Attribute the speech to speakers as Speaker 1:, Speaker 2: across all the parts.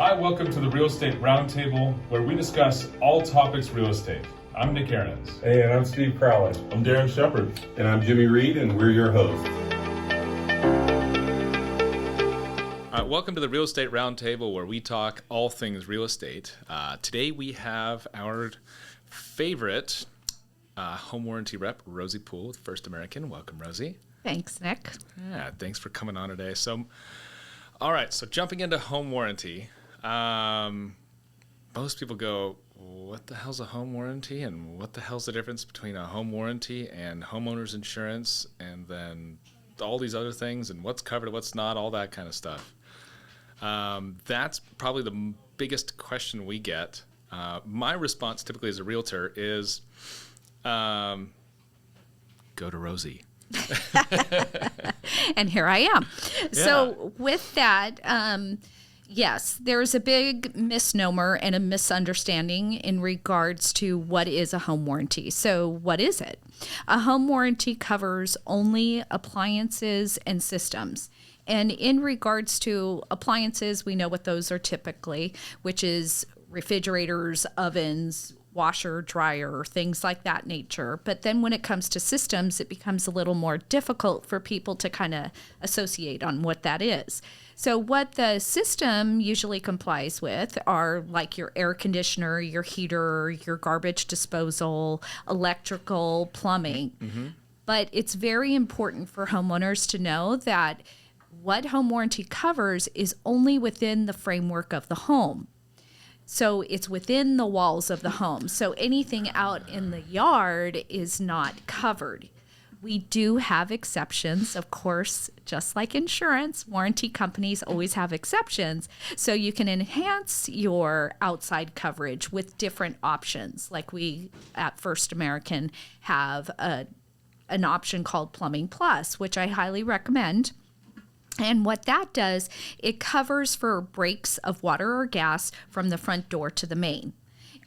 Speaker 1: Hi, welcome to the Real Estate Roundtable, where we discuss all topics real estate. I'm Nick Ahrens.
Speaker 2: Hey, and I'm Steve Crowley.
Speaker 3: I'm Darren Shepard.
Speaker 2: And I'm Jimmy Reed, and we're your hosts.
Speaker 4: Welcome to the Real Estate Roundtable, where we talk all things real estate. Today we have our favorite home warranty rep, Rosie Poole with First American. Welcome, Rosie.
Speaker 5: Thanks, Nick.
Speaker 4: Yeah, thanks for coming on today. So, all right, so jumping into home warranty, most people go, what the hell's a home warranty, and what the hell's the difference between a home warranty and homeowner's insurance, and then all these other things, and what's covered, what's not, all that kind of stuff. That's probably the biggest question we get. My response typically as a realtor is go to Rosie.
Speaker 5: And here I am.
Speaker 4: Yeah.
Speaker 5: So with that, yes, there's a big misnomer and a misunderstanding in regards to what is a home warranty. So what is it? A home warranty covers only appliances and systems. And in regards to appliances, we know what those are typically, which is refrigerators, ovens, washer, dryer, things like that nature. But then when it comes to systems, it becomes a little more difficult for people to kind of associate on what that is. So what the system usually complies with are like your air conditioner, your heater, your garbage disposal, electrical, plumbing. Mm-hmm. But it's very important for homeowners to know that what home warranty covers is only within the framework of the home. So it's within the walls of the home. So anything out in the yard is not covered. We do have exceptions, of course, just like insurance. Warranty companies always have exceptions. So you can enhance your outside coverage with different options. Like we at First American have an option called Plumbing Plus, which I highly recommend. And what that does, it covers for breaks of water or gas from the front door to the main.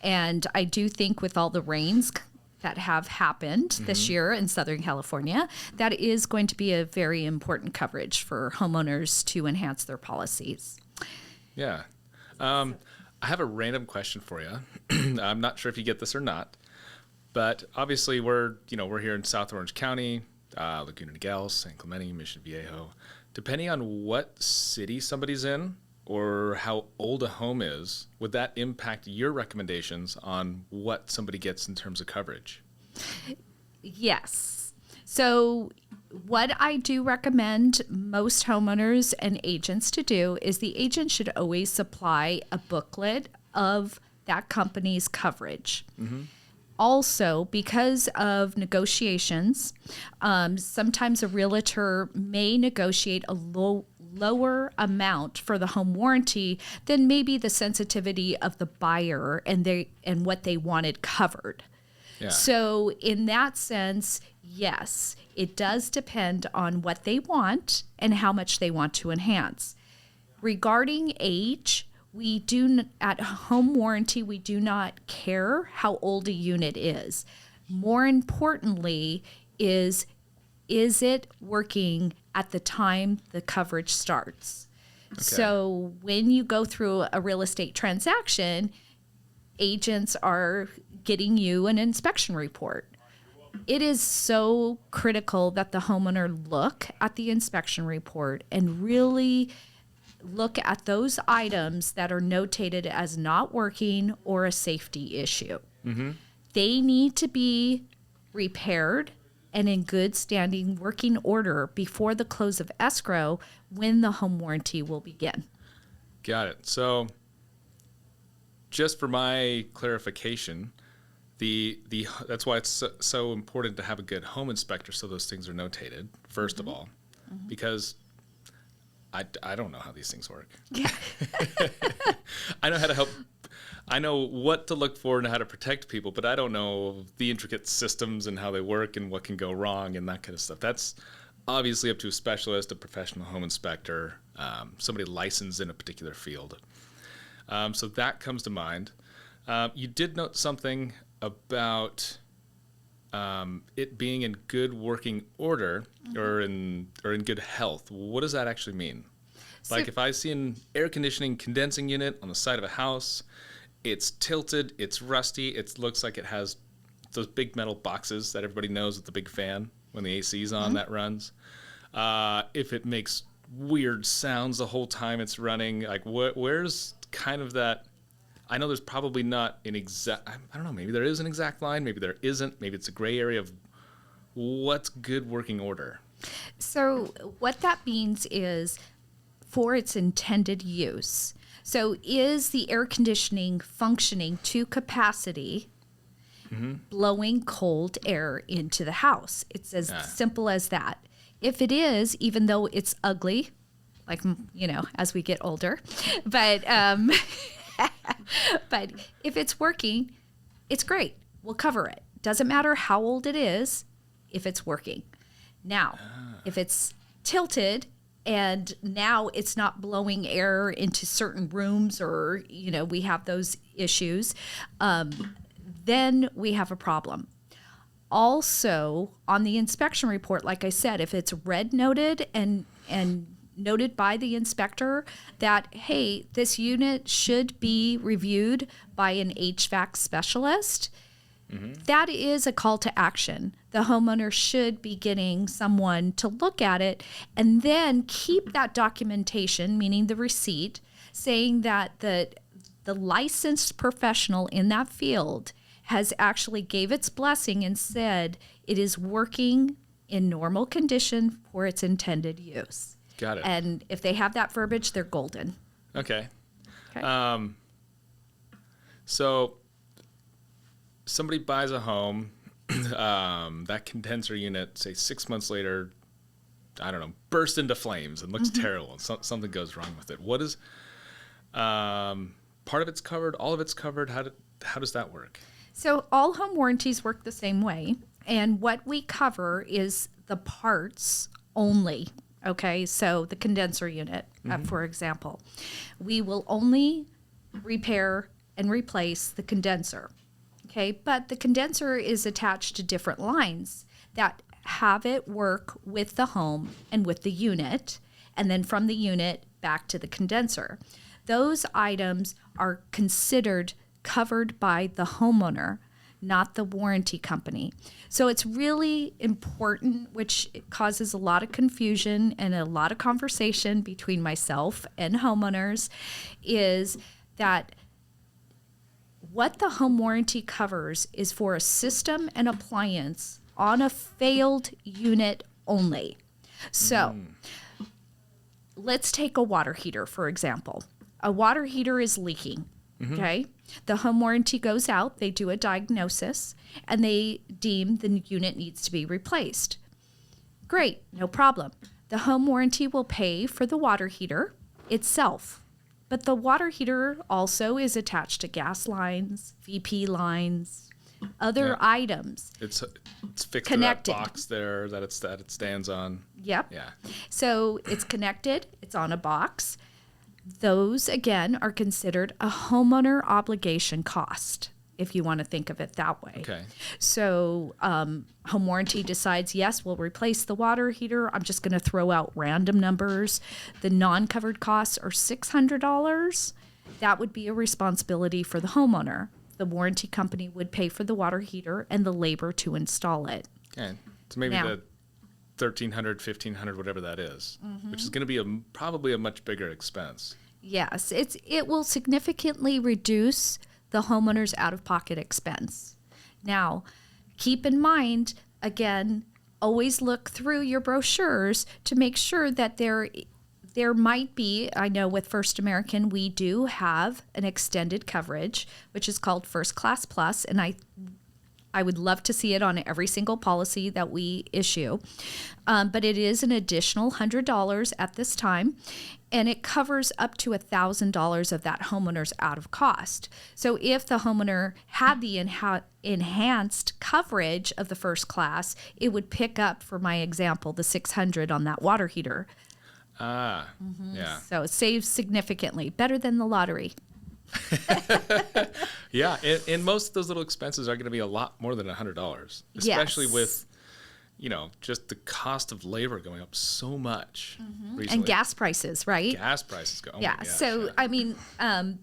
Speaker 5: And I do think with all the rains that have happened this year in Southern California, that is going to be a very important coverage for homeowners to enhance their policies.
Speaker 4: Yeah. I have a random question for you. I'm not sure if you get this or not, but obviously we're here in South Orange County, Laguna Niguel, San Clemente, Mission Viejo. Depending on what city somebody's in or how old a home is, would that impact your recommendations on what somebody gets in terms of coverage?
Speaker 5: Yes. So what I do recommend most homeowners and agents to do is the agent should always supply a booklet of that company's coverage. Mm-hmm. Also, because of negotiations, sometimes a realtor may negotiate a lower amount for the home warranty than maybe the sensitivity of the buyer and what they wanted covered. Yeah. So in that sense, yes, it does depend on what they want and how much they want to enhance. Regarding age, at home warranty, we do not care how old a unit is. More importantly is it working at the time the coverage starts? Okay. So when you go through a real estate transaction, agents are getting you an inspection report. It is so critical that the homeowner look at the inspection report and really look at those items that are notated as not working or a safety issue. Mm-hmm. They need to be repaired and in good standing working order before the close of escrow when the home warranty will begin.
Speaker 4: Got it. So just for my clarification, that's why it's so important to have a good home inspector so those things are notated, first mm-hmm. of all, mm-hmm. because I don't know how these things work. Yeah. I know how to help. I know what to look for and how to protect people, but I don't know the intricate systems and how they work and what can go wrong and that kind of stuff. That's obviously up to a specialist, a professional home inspector, somebody licensed in a particular field. So that comes to mind. You did note something about it being in good working order or in good health. What does that actually mean? Like if I see an air conditioning condensing unit on the side of a house, it's tilted, it's rusty, it looks like it has those big metal boxes that everybody knows with the big fan when the AC's on that runs. If it makes weird sounds the whole time it's running, like where's kind of that? I know there's probably not an exact, I don't know, maybe there is an exact line, maybe there isn't, maybe it's a gray area of what's good working order.
Speaker 5: So what that means is for its intended use. So is the air conditioning functioning to capacity, blowing cold air into the house? It's as simple as that. If it is, even though it's ugly, like, as we get older, but but if it's working, it's great. We'll cover it. Doesn't matter how old it is if it's working. Now, if it's tilted and now it's not blowing air into certain rooms or, we have those issues, then we have a problem. Also, on the inspection report, like I said, if it's red noted and noted by the inspector that, hey, this unit should be reviewed by an HVAC specialist, that is a call to action. The homeowner should be getting someone to look at it and then keep that documentation, meaning the receipt, saying that the licensed professional in that field has actually gave its blessing and said it is working in normal condition for its intended use.
Speaker 4: Got it.
Speaker 5: And if they have that verbiage, they're golden.
Speaker 4: Okay. So somebody buys a home, that condenser unit, say 6 months later, I don't know, bursts into flames and looks terrible and something goes wrong with it. What is, part of it's covered, all of it's covered? How does that work?
Speaker 5: So all home warranties work the same way. And what we cover is the parts only. Okay, so the condenser unit, for example, we will only repair and replace the condenser. Okay, but the condenser is attached to different lines that have it work with the home and with the unit, and then from the unit back to the condenser. Those items are considered covered by the homeowner, not the warranty company. So it's really important, which causes a lot of confusion and a lot of conversation between myself and homeowners, is that what the home warranty covers is for a system and appliance on a failed unit only. So let's take a water heater, for example. A water heater is leaking. Okay. The home warranty goes out, they do a diagnosis, and they deem the unit needs to be replaced. Great, no problem. The home warranty will pay for the water heater itself. But the water heater also is attached to gas lines, VP lines, other items.
Speaker 4: It's fixed
Speaker 5: connected
Speaker 4: to that box there that it stands on.
Speaker 5: Yep.
Speaker 4: Yeah.
Speaker 5: So it's connected, it's on a box. Those, again, are considered a homeowner obligation cost, if you want to think of it that way.
Speaker 4: Okay.
Speaker 5: So home warranty decides, yes, we'll replace the water heater. I'm just going to throw out random numbers. The non-covered costs are $600. That would be a responsibility for the homeowner. The warranty company would pay for the water heater and the labor to install it.
Speaker 4: Okay. So maybe the $1,300, $1,500, whatever that is, which is going to be probably a much bigger expense.
Speaker 5: Yes, it will significantly reduce the homeowner's out-of-pocket expense. Now, keep in mind, again, always look through your brochures to make sure that there might be, I know with First American, we do have an extended coverage, which is called First Class Plus, and I would love to see it on every single policy that we issue. But it is an additional $100 at this time, and it covers up to $1,000 of that homeowner's out of cost. So if the homeowner had the enhanced coverage of the first class, it would pick up, for my example, the $600 on that water heater.
Speaker 4: Yeah.
Speaker 5: So it saves significantly, better than the lottery.
Speaker 4: Yeah, and most of those little expenses are going to be a lot more than $100, especially
Speaker 5: Yes.
Speaker 4: with just the cost of labor going up so much recently.
Speaker 5: And gas prices, right?
Speaker 4: Gas prices go. Oh
Speaker 5: Yeah.
Speaker 4: my gosh,
Speaker 5: So,
Speaker 4: yeah.
Speaker 5: I mean,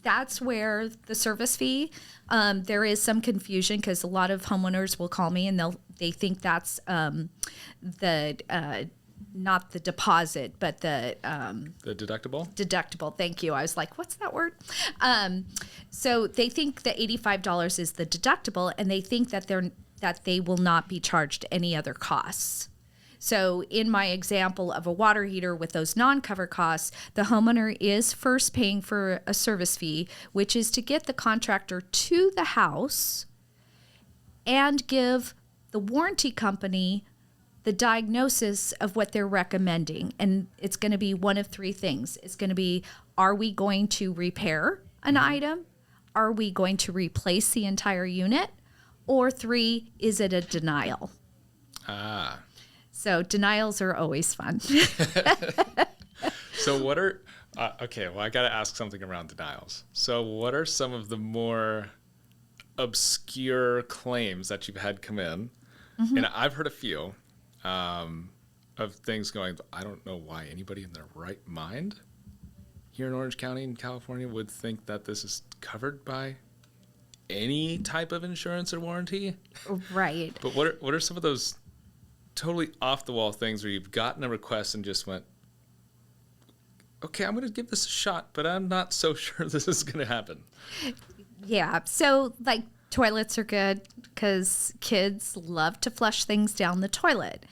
Speaker 5: that's where the service fee, there is some confusion because a lot of homeowners will call me and they think that's not the deposit, but the
Speaker 4: deductible.
Speaker 5: Deductible. Thank you. I was like, what's that word? So they think the $85 is the deductible, and they think that they will not be charged any other costs. So in my example of a water heater with those non-cover costs, the homeowner is first paying for a service fee, which is to get the contractor to the house and give the warranty company the diagnosis of what they're recommending. And it's going to be one of three things. It's going to be, are we going to repair an item? Are we going to replace the entire unit? Or 3, is it a denial?
Speaker 4: Ah.
Speaker 5: So denials are always fun.
Speaker 4: So what are, okay, well, I got to ask something around denials. So what are some of the more obscure claims that you've had come in? And I've heard a few of things going, I don't know why anybody in their right mind here in Orange County in California would think that this is covered by any type of insurance or warranty.
Speaker 5: Right.
Speaker 4: But what are some of those totally off the wall things where you've gotten a request and just went, okay, I'm going to give this a shot, but I'm not so sure this is going to happen.
Speaker 5: Yeah. So like toilets are good because kids love to flush things down the toilet.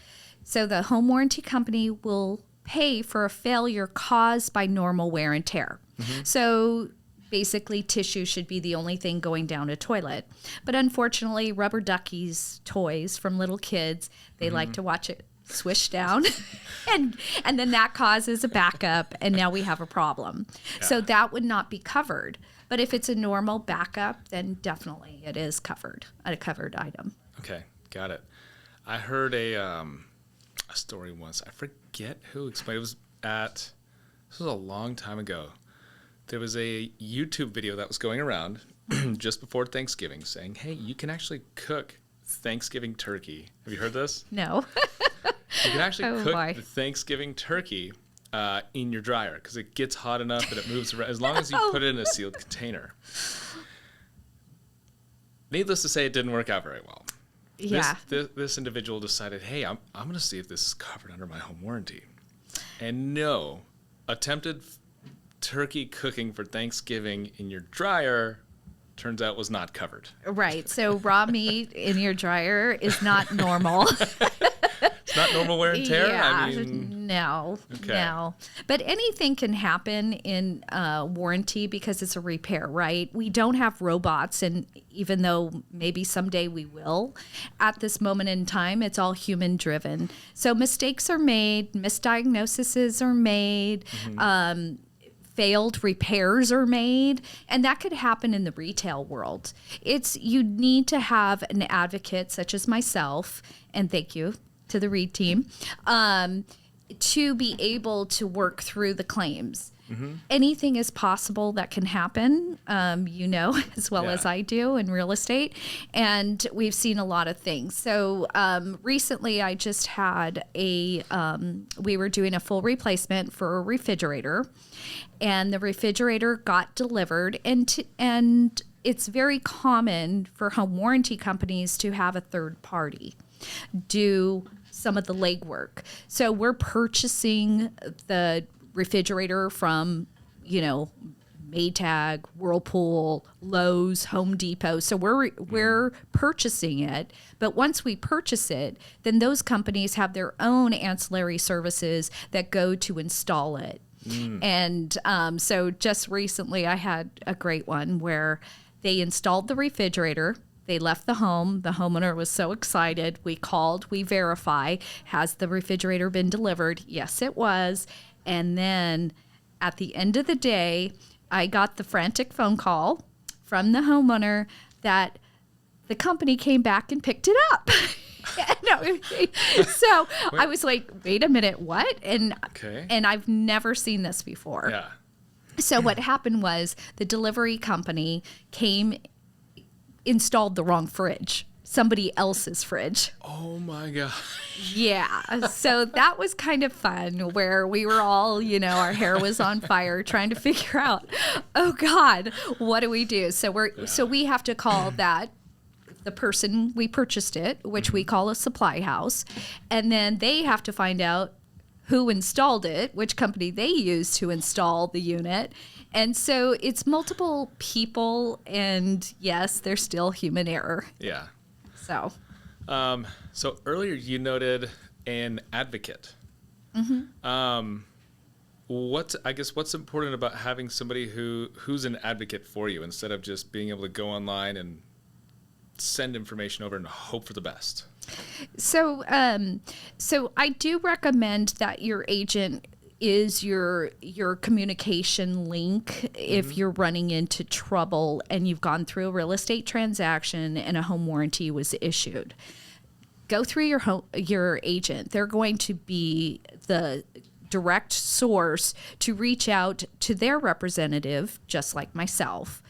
Speaker 5: So the home warranty company will pay for a failure caused by normal wear and tear. So basically tissue should be the only thing going down a toilet. But unfortunately, rubber duckies, toys from little kids, they like to watch it swish down and then that causes a backup and now we have a problem. Yeah. So that would not be covered. But if it's a normal backup, then definitely it is covered, a covered item.
Speaker 4: Okay, got it. I heard a story once. I forget who explained it. This was a long time ago. There was a YouTube video that was going around just before Thanksgiving saying, hey, you can actually cook Thanksgiving turkey. Have you heard this?
Speaker 5: No.
Speaker 4: You can actually cook the Thanksgiving turkey in your dryer because it gets hot enough and it moves around as long as you put it in a sealed container. Needless to say, it didn't work out very well.
Speaker 5: Yeah.
Speaker 4: This individual decided, hey, I'm going to see if this is covered under my home warranty. And no, attempted turkey cooking for Thanksgiving in your dryer turns out was not covered.
Speaker 5: Right. So raw meat in your dryer is not normal.
Speaker 4: It's not normal wear and tear?
Speaker 5: Yeah,
Speaker 4: I mean,
Speaker 5: no. But anything can happen in warranty because it's a repair, right? We don't have robots, and even though maybe someday we will, at this moment in time, it's all human driven. So mistakes are made, misdiagnoses are made, failed repairs are made, and that could happen in the retail world. You need to have an advocate such as myself, and thank you to the Reed team, to be able to work through the claims. Anything is possible that can happen, as well as I do in real estate. And we've seen a lot of things. So recently I just had we were doing a full replacement for a refrigerator, and the refrigerator got delivered, and it's very common for home warranty companies to have a third party do some of the legwork. So we're purchasing the refrigerator from, Maytag, Whirlpool, Lowe's, Home Depot. So we're purchasing it. But once we purchase it, then those companies have their own ancillary services that go to install it. And so just recently I had a great one where they installed the refrigerator. They left the home. The homeowner was so excited. We called, we verify, has the refrigerator been delivered? Yes, it was. And then at the end of the day, I got the frantic phone call from the homeowner that the company came back and picked it up. So I was like, wait a minute, what? And I've never seen this before.
Speaker 4: Yeah.
Speaker 5: So what happened was the delivery company installed the wrong fridge. somebody else's fridge.
Speaker 4: Oh my God.
Speaker 5: Yeah. So that was kind of fun where we were all, our hair was on fire trying to figure out, oh God, what do we do? So we have to call that the person we purchased it, which we call a supply house. And then they have to find out who installed it, which company they used to install the unit. And so it's multiple people, and yes, there's still human error.
Speaker 4: Yeah.
Speaker 5: So
Speaker 4: earlier you noted an advocate. What's important about having somebody who's an advocate for you instead of just being able to go online and send information over and hope for the best? So
Speaker 5: I do recommend that your agent is your communication link if you're running into trouble and you've gone through a real estate transaction and a home warranty was issued. Go through your agent. They're going to be the direct source to reach out to their representative, just like myself.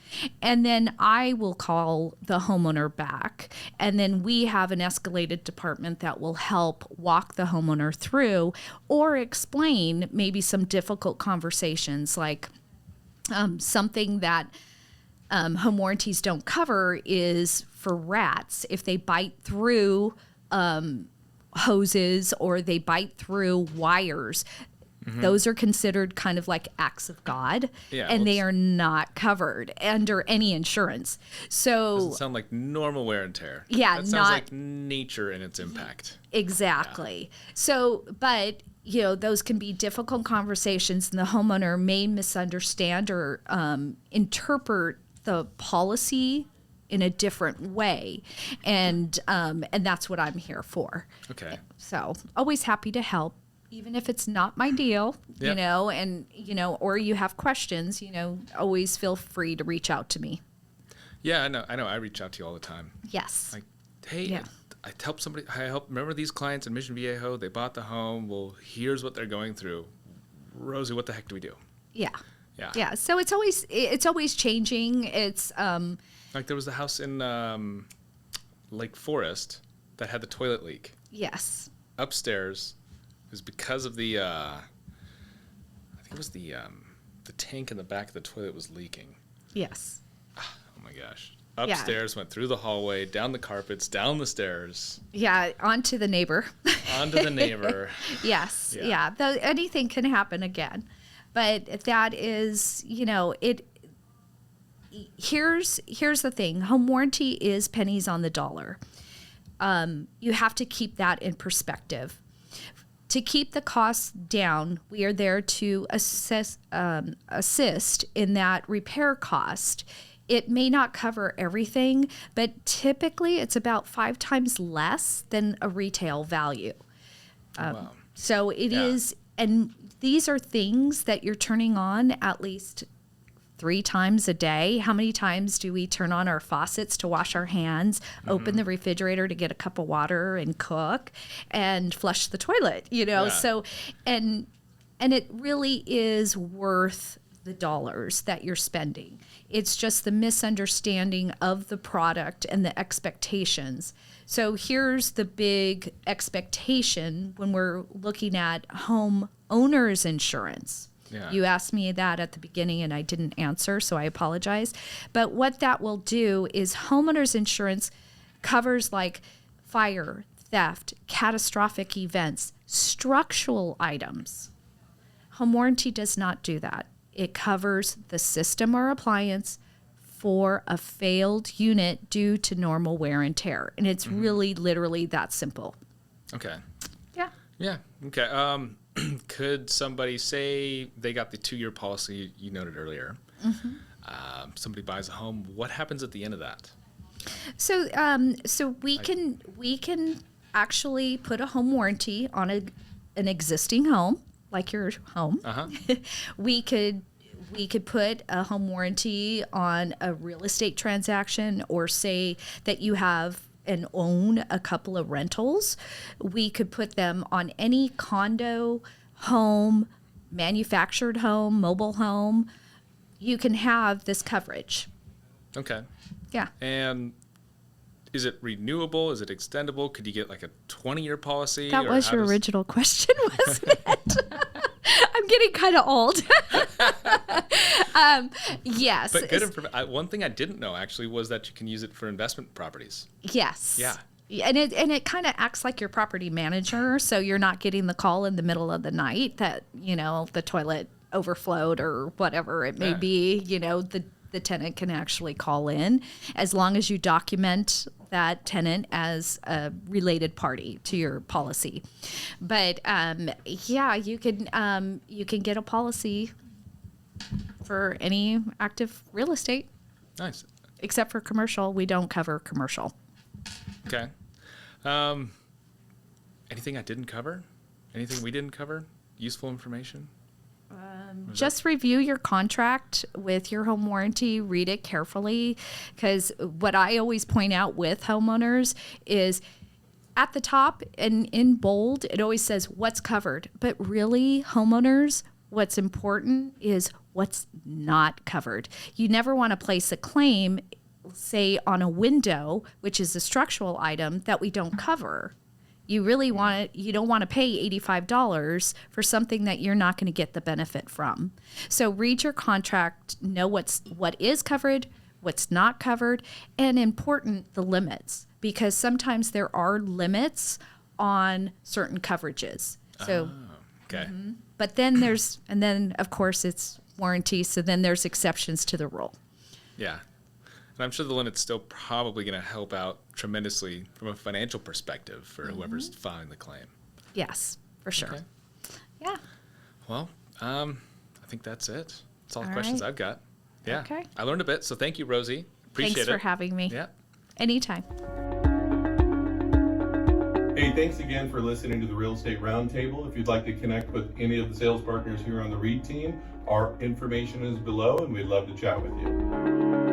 Speaker 5: And then I will call the homeowner back. And then we have an escalated department that will help walk the homeowner through or explain maybe some difficult conversations, like something that home warranties don't cover is for rats. If they bite through hoses or they bite through wires, those are considered kind of like acts of God, and they are not covered under any insurance. So
Speaker 4: doesn't sound like normal wear and tear.
Speaker 5: Yeah,
Speaker 4: that sounds like nature and its impact.
Speaker 5: Exactly. Yeah. So, but those can be difficult conversations, and the homeowner may misunderstand or interpret the policy in a different way, and that's what I'm here for.
Speaker 4: Okay.
Speaker 5: So, always happy to help. Even if it's not my deal, or you have questions, always feel free to reach out to me.
Speaker 4: Yeah, I know. I reach out to you all the time.
Speaker 5: Yes.
Speaker 4: Like, hey, I help. Remember these clients in Mission Viejo? They bought the home. Well, here's what they're going through. Rosie, what the heck do we do?
Speaker 5: Yeah. So it's always changing. It's
Speaker 4: like there was the house in Lake Forest that had the toilet leak.
Speaker 5: Yes.
Speaker 4: Upstairs. It was because of the, I think it was the tank in the back of the toilet was leaking.
Speaker 5: Yes.
Speaker 4: Oh my gosh. Upstairs, went through the hallway, down the carpets, down the stairs. Yeah,
Speaker 5: onto the neighbor.
Speaker 4: Onto the neighbor.
Speaker 5: Yes. Yeah. Anything can happen again. But that is, here's the thing. Home warranty is pennies on the dollar. You have to keep that in perspective. To keep the costs down, we are there to assist in that repair cost. It may not cover everything, but typically it's about 5 times less than a retail value.
Speaker 4: Wow.
Speaker 5: So it is, and these are things that you're turning on at least 3 times a day. How many times do we turn on our faucets to wash our hands, open the refrigerator to get a cup of water and cook, and flush the toilet, So, and it really is worth the dollars that you're spending. It's just the misunderstanding of the product and the expectations. So here's the big expectation when we're looking at home owner's insurance. Yeah. You asked me that at the beginning and I didn't answer, so I apologize. But what that will do is homeowner's insurance covers like fire, theft, catastrophic events, structural items. Home warranty does not do that. It covers the system or appliance for a failed unit due to normal wear and tear. And it's really literally that simple.
Speaker 4: Okay.
Speaker 5: Yeah.
Speaker 4: Yeah. Okay. Could somebody say they got the 2-year policy you noted earlier? Somebody buys a home. What happens at the end of that?
Speaker 5: So we can actually put a home warranty on an existing home, like your home. We could put a home warranty on a real estate transaction, or say that you have and own a couple of rentals. We could put them on any condo, home, manufactured home, mobile home. You can have this coverage.
Speaker 4: Okay.
Speaker 5: Yeah.
Speaker 4: And is it renewable? Is it extendable? Could you get like a 20-year policy?
Speaker 5: That
Speaker 4: Or
Speaker 5: was
Speaker 4: how
Speaker 5: your
Speaker 4: does-
Speaker 5: original question, wasn't it? I'm getting kind of old. Yes.
Speaker 4: But good one thing I didn't know actually was that you can use it for investment properties.
Speaker 5: Yes.
Speaker 4: Yeah.
Speaker 5: And it kind of acts like your property manager, so you're not getting the call in the middle of the night that, the toilet overflowed or whatever it may
Speaker 4: Yeah.
Speaker 5: be. The tenant can actually call in as long as you document that tenant as a related party to your policy. But you can get a policy for any active real estate,
Speaker 4: Nice.
Speaker 5: except for commercial. We don't cover commercial.
Speaker 4: Okay. Anything I didn't cover? Anything we didn't cover? Useful information?
Speaker 5: Just review your contract with your home warranty, read it carefully, because what I always point out with homeowners is at the top and in bold, it always says what's covered. But really, homeowners, what's important is what's not covered. You never want to place a claim, say, on a window, which is a structural item that we don't cover. You don't want to pay $85 for something that you're not going to get the benefit from. So read your contract, know what is covered, what's not covered, and important, the limits, because sometimes there are limits on certain coverages. So,
Speaker 4: Okay.
Speaker 5: but then of course it's warranty. So then there's exceptions to the rule.
Speaker 4: Yeah. And I'm sure the limit's still probably going to help out tremendously from a financial perspective for whoever's filing the claim.
Speaker 5: Yes, for sure.
Speaker 4: Okay.
Speaker 5: Yeah.
Speaker 4: Well, I think that's it. That's all the
Speaker 5: All
Speaker 4: questions
Speaker 5: right.
Speaker 4: I've got. Yeah.
Speaker 5: Okay.
Speaker 4: I learned a bit, so thank you, Rosie. Appreciate
Speaker 5: Thanks
Speaker 4: it.
Speaker 5: for having me.
Speaker 4: Yeah.
Speaker 5: Anytime.
Speaker 2: Hey, thanks again for listening to the Real Estate Roundtable. If you'd like to connect with any of the sales partners here on the REIT team, our information is below and we'd love to chat with you.